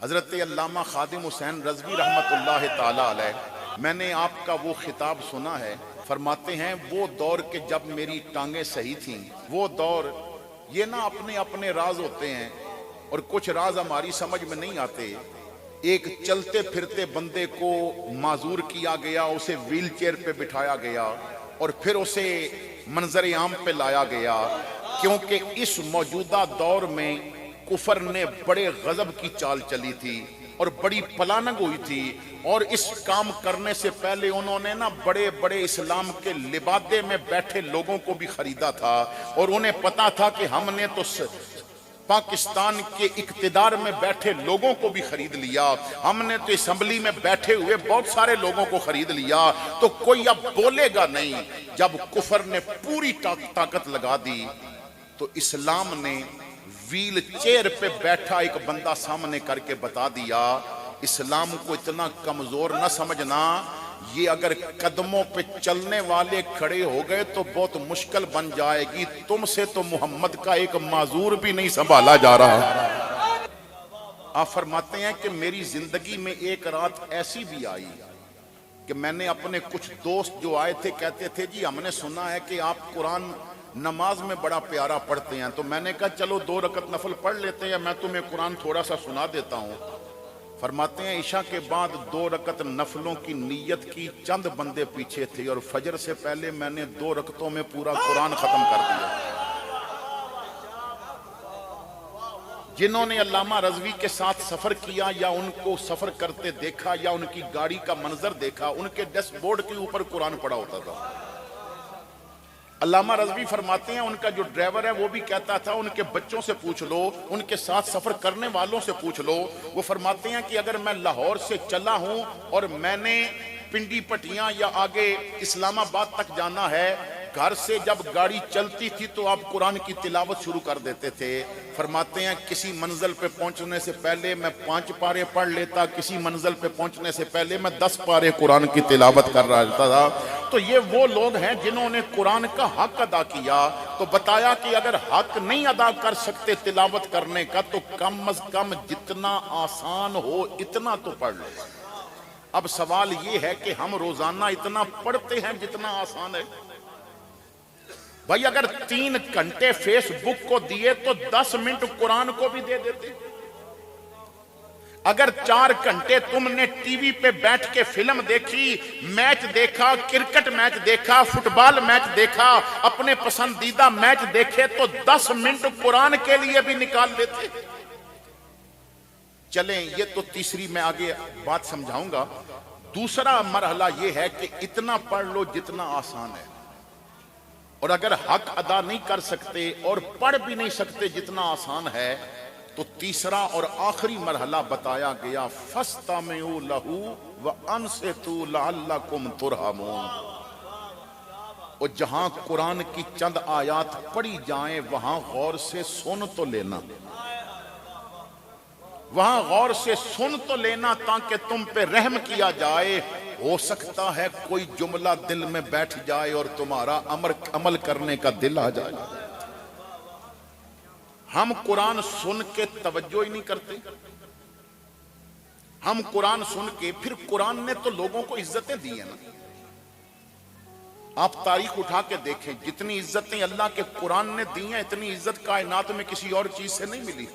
حضرت علامہ خادم حسین رضوی رحمت اللہ تعالی علیہ، میں نے آپ کا وہ خطاب سنا ہے، فرماتے ہیں وہ دور کے جب میری ٹانگیں صحیح تھیں، وہ دور یہ نہ اپنے اپنے راز ہوتے ہیں اور کچھ راز ہماری سمجھ میں نہیں آتے۔ ایک چلتے پھرتے بندے کو معذور کیا گیا، اسے ویل چیئر پہ بٹھایا گیا اور پھر اسے منظر عام پہ لایا گیا، کیونکہ اس موجودہ دور میں کفر نے بڑے غضب کی چال چلی تھی اور بڑی پلانگ ہوئی تھی، اور اس کام کرنے سے پہلے انہوں نے نا بڑے بڑے اسلام کے لبادے میں بیٹھے لوگوں کو بھی خریدا تھا، اور انہیں پتا تھا کہ ہم نے تو پاکستان کے اقتدار میں بیٹھے لوگوں کو بھی خرید لیا، ہم نے تو اسمبلی میں بیٹھے ہوئے بہت سارے لوگوں کو خرید لیا، تو کوئی اب بولے گا نہیں۔ جب کفر نے پوری طاقت لگا دی تو اسلام نے ویل چیئر پہ بیٹھا ایک بندہ سامنے کر کے بتا دیا، اسلام کو اتنا کمزور نہ سمجھنا، یہ اگر قدموں پہ چلنے والے کھڑے ہو گئے تو بہت مشکل بن جائے گی، تم سے تو محمد کا ایک معذور بھی نہیں سنبھالا جا رہا۔ آپ فرماتے ہیں کہ میری زندگی میں ایک رات ایسی بھی آئی کہ میں نے اپنے کچھ دوست جو آئے تھے کہتے تھے جی ہم نے سنا ہے کہ آپ قرآن نماز میں بڑا پیارا پڑھتے ہیں، تو میں نے کہا چلو 2 رکعت نفل پڑھ لیتے ہیں، میں تمہیں قرآن تھوڑا سا سنا دیتا ہوں۔ فرماتے ہیں عشاء کے بعد 2 رکعت نفلوں کی نیت کی، چند بندے پیچھے تھے اور فجر سے پہلے میں نے 2 رکعتوں میں پورا قرآن ختم کر دیا۔ جنہوں نے علامہ رضوی کے ساتھ سفر کیا یا ان کو سفر کرتے دیکھا یا ان کی گاڑی کا منظر دیکھا، ان کے ڈیش بورڈ کے اوپر قرآن پڑا ہوتا تھا۔ علامہ رضوی فرماتے ہیں ان کا جو ڈرائیور ہے وہ بھی کہتا تھا ان کے بچوں سے پوچھ لو، ان کے ساتھ سفر کرنے والوں سے پوچھ لو، وہ فرماتے ہیں کہ اگر میں لاہور سے چلا ہوں اور میں نے پنڈی پٹیاں یا آگے اسلام آباد تک جانا ہے، گھر سے جب گاڑی چلتی تھی تو آپ قرآن کی تلاوت شروع کر دیتے تھے۔ فرماتے ہیں کسی منزل پہ پہنچنے سے پہلے میں 5 پارے پڑھ لیتا، کسی منزل پہ پہنچنے سے پہلے میں 10 پارے قرآن کی تلاوت کر رہا تھا۔ تو یہ وہ لوگ ہیں جنہوں نے قرآن کا حق ادا کیا، تو بتایا کہ اگر حق نہیں ادا کر سکتے تلاوت کرنے کا تو کم از کم جتنا آسان ہو اتنا تو پڑھ لو۔ اب سوال یہ ہے کہ ہم روزانہ اتنا پڑھتے ہیں جتنا آسان ہے؟ بھائی اگر 3 گھنٹے فیس بک کو دیے تو 10 منٹ قرآن کو بھی دے دیتے۔ اگر 4 گھنٹے تم نے ٹی وی پہ بیٹھ کے فلم دیکھی، میچ دیکھا، کرکٹ میچ دیکھا، فٹ بال میچ دیکھا، اپنے پسندیدہ میچ دیکھے تو 10 منٹ قرآن کے لیے بھی نکال لیتے۔ چلیں یہ تو تیسری میں آگے بات سمجھاؤں گا۔ دوسرا مرحلہ یہ ہے کہ اتنا پڑھ لو جتنا آسان ہے، اور اگر حق ادا نہیں کر سکتے اور پڑھ بھی نہیں سکتے جتنا آسان ہے تو تیسرا اور آخری مرحلہ بتایا گیا، فَاسْتَمِعُوا لَهُ وَأَنصِتُوا لَعَلَّكُمْ تُرْحَمُونَ۔ اور جہاں قرآن کی چند آیات پڑھی جائیں وہاں غور سے سن تو لینا، وہاں غور سے سن تو لینا تاکہ تم پہ رحم کیا جائے۔ ہو سکتا ہے کوئی جملہ دل میں بیٹھ جائے اور تمہارا عمل کرنے کا دل آ جائے۔ ہم قرآن سن کے توجہ ہی نہیں کرتے، ہم قرآن سن کے پھر قرآن نے تو لوگوں کو عزتیں دی ہیں نا۔ آپ تاریخ اٹھا کے دیکھیں، جتنی عزتیں اللہ کے قرآن نے دی ہیں اتنی عزت کائنات میں کسی اور چیز سے نہیں ملی۔